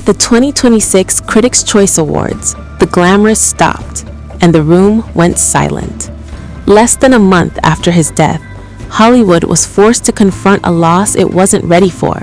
At the 2026 Critics' Choice Awards, the Glamour stopped, and the room went silent. Less than a month after his death, Hollywood was forced to confront a loss it wasn't ready for.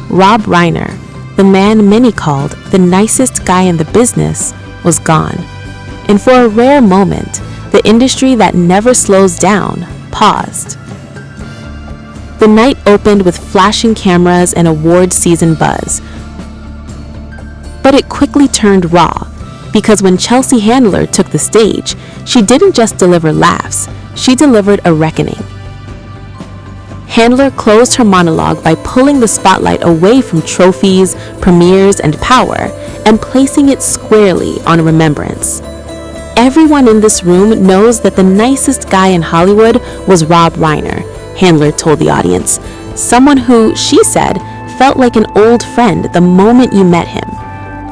Rob Reiner, the man many called the nicest guy in the business, was gone. And for a rare moment, the industry that never slows down paused. The night opened with flashing cameras and award season buzz. But it quickly turned raw, because when Chelsea Handler took the stage, she didn't just deliver laughs, she delivered a reckoning. Handler closed her monologue by pulling the spotlight away from trophies, premieres, and power, and placing it squarely on remembrance. Everyone in this room knows that the nicest guy in Hollywood was Rob Reiner, Handler told the audience, someone who, she said, felt like an old friend the moment you met him.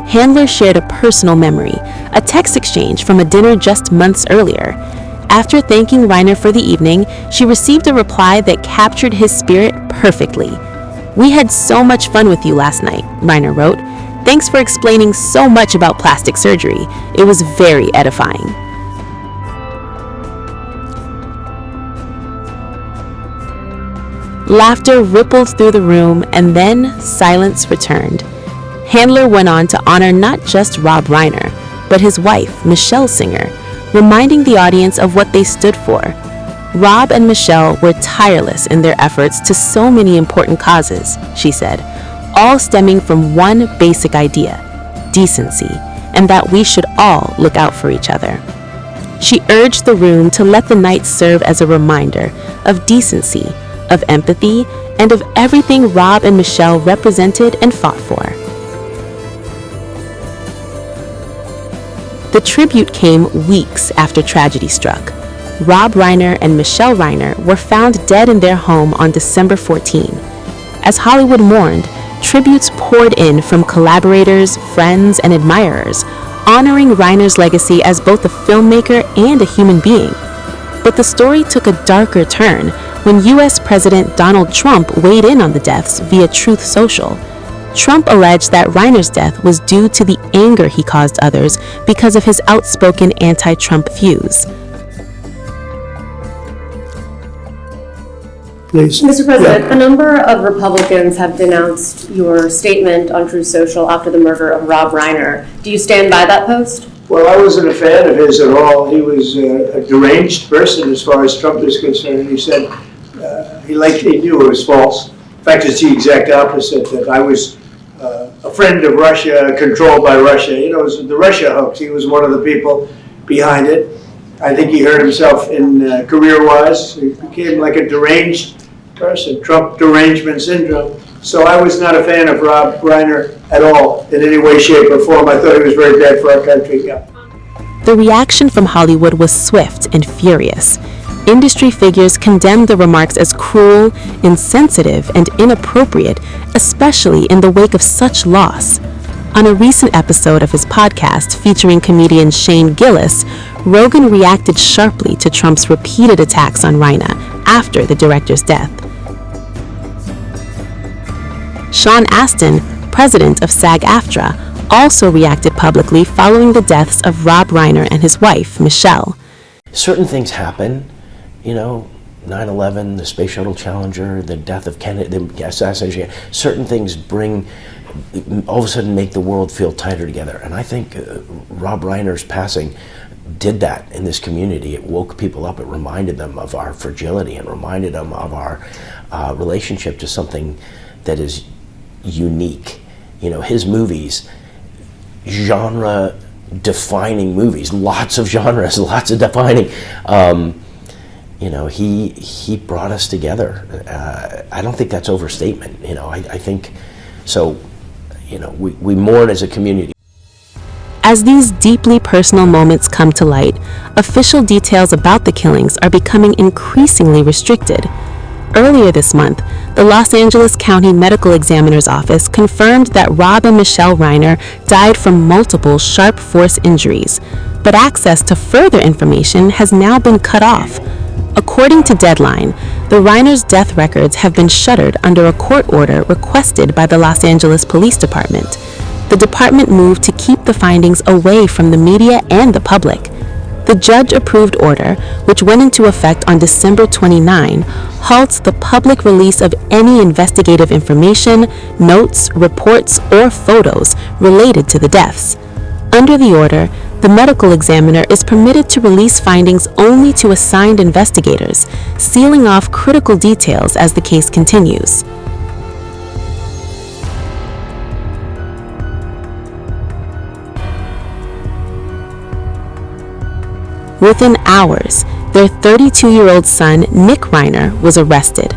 Handler shared a personal memory, a text exchange from a dinner just months earlier. After thanking Reiner for the evening, she received a reply that captured his spirit perfectly. "We had so much fun with you last night," Reiner wrote. "Thanks for explaining so much about plastic surgery. It was very edifying." Laughter rippled through the room, and then silence returned. Handler went on to honor not just Rob Reiner, but his wife, Michelle Singer, reminding the audience of what they stood for. Rob and Michelle were tireless in their efforts to so many important causes, she said, all stemming from one basic idea, decency, and that we should all look out for each other. She urged the room to let the night serve as a reminder of decency, of empathy, and of everything Rob and Michelle represented and fought for. The tribute came weeks after tragedy struck. Rob Reiner and Michelle Reiner were found dead in their home on December 14. As Hollywood mourned, tributes poured in from collaborators, friends, and admirers, honoring Reiner's legacy as both a filmmaker and a human being. But the story took a darker turn when U.S. President Donald Trump weighed in on the deaths via Truth Social. Trump alleged that Reiner's death was due to the anger he caused others because of his outspoken anti-Trump views. Please. Mr. President, a number of Republicans have denounced your statement on Truth Social after the murder of Rob Reiner. Do you stand by that post? Well, I wasn't a fan of his at all. He was a deranged person as far as Trump is concerned. He said he knew it was false. In fact, it's the exact opposite, that I was a friend of Russia, controlled by Russia. You know, it was the Russia hoax. He was one of the people behind it. I think he hurt himself in career-wise. He became like a deranged person, Trump derangement syndrome. So I was not a fan of Rob Reiner at all, in any way, shape, or form. I thought he was very bad for our country. Yeah. The reaction from Hollywood was swift and furious. Industry figures condemned the remarks as cruel, insensitive, and inappropriate, especially in the wake of such loss. On a recent episode of his podcast featuring comedian Shane Gillis, Rogan reacted sharply to Trump's repeated attacks on Reiner after the director's death. Sean Astin, president of SAG-AFTRA, also reacted publicly following the deaths of Rob Reiner and his wife, Michelle. Certain things happen, you know, 9/11, the Space Shuttle Challenger, the death of Kennedy, the assassination. Certain things all of a sudden make the world feel tighter together. And I think Rob Reiner's passing did that in this community. It woke people up. It reminded them of our fragility and reminded them of our relationship to something that is unique. You know, his movies, genre-defining movies, lots of genres, lots of defining. You know, he brought us together. I don't think that's overstatement. You know, I think so. You know, we mourn as a community. As these deeply personal moments come to light, official details about the killings are becoming increasingly restricted. Earlier this month, the Los Angeles County Medical Examiner's Office confirmed that Rob and Michelle Reiner died from multiple sharp force injuries, but access to further information has now been cut off. According to Deadline, the Reiners' death records have been shuttered under a court order requested by the Los Angeles Police Department. The department moved to keep the findings away from the media and the public. The judge-approved order, which went into effect on December 29, halts the public release of any investigative information, notes, reports, or photos related to the deaths. Under the order, the medical examiner is permitted to release findings only to assigned investigators, sealing off critical details as the case continues. Within hours, their 32-year-old son, Nick Reiner, was arrested.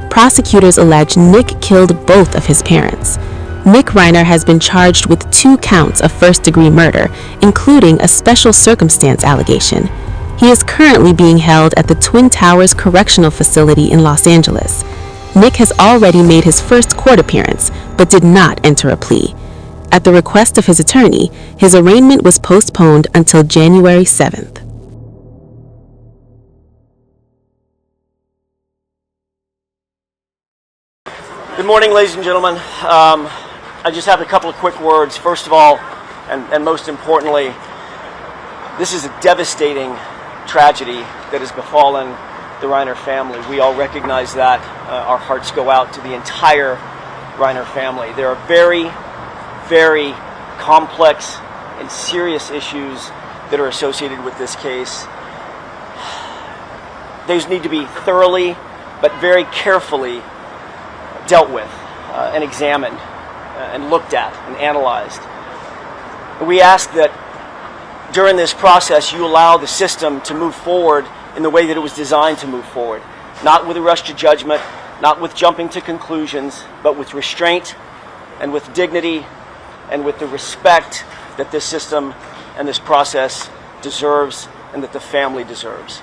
Prosecutors allege Nick killed both of his parents. Nick Reiner has been charged with 2 counts of first-degree murder, including a special circumstance allegation. He is currently being held at the Twin Towers Correctional Facility in Los Angeles. Nick has already made his first court appearance, but did not enter a plea. At the request of his attorney, his arraignment was postponed until January 7th. Good morning, ladies and gentlemen. I just have a couple of quick words. First of all, and most importantly, this is a devastating tragedy that has befallen the Reiner family. We all recognize that. Our hearts go out to the entire Reiner family. There are very, very complex and serious issues that are associated with this case. Those need to be thoroughly, but very carefully dealt with and examined and looked at and analyzed. We ask that during this process you allow the system to move forward in the way that it was designed to move forward, not with a rush to judgment, not with jumping to conclusions, but with restraint and with dignity and with the respect that this system and this process deserves and that the family deserves.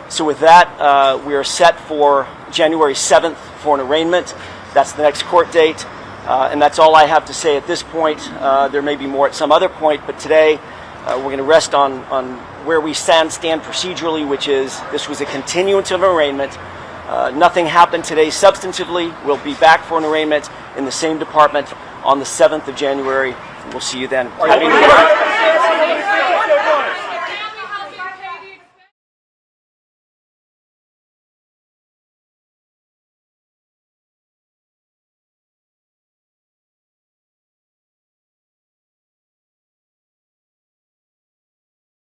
So with that, we are set for January 7th for an arraignment. That's the next court date, and that's all I have to say at this point. There may be more at some other point, but today we're going to rest on where we stand procedurally, which is this was a continuance of arraignment. Nothing happened today substantively. We'll be back for an arraignment in the same department on the 7th of January. We'll see you then. Happy New Year.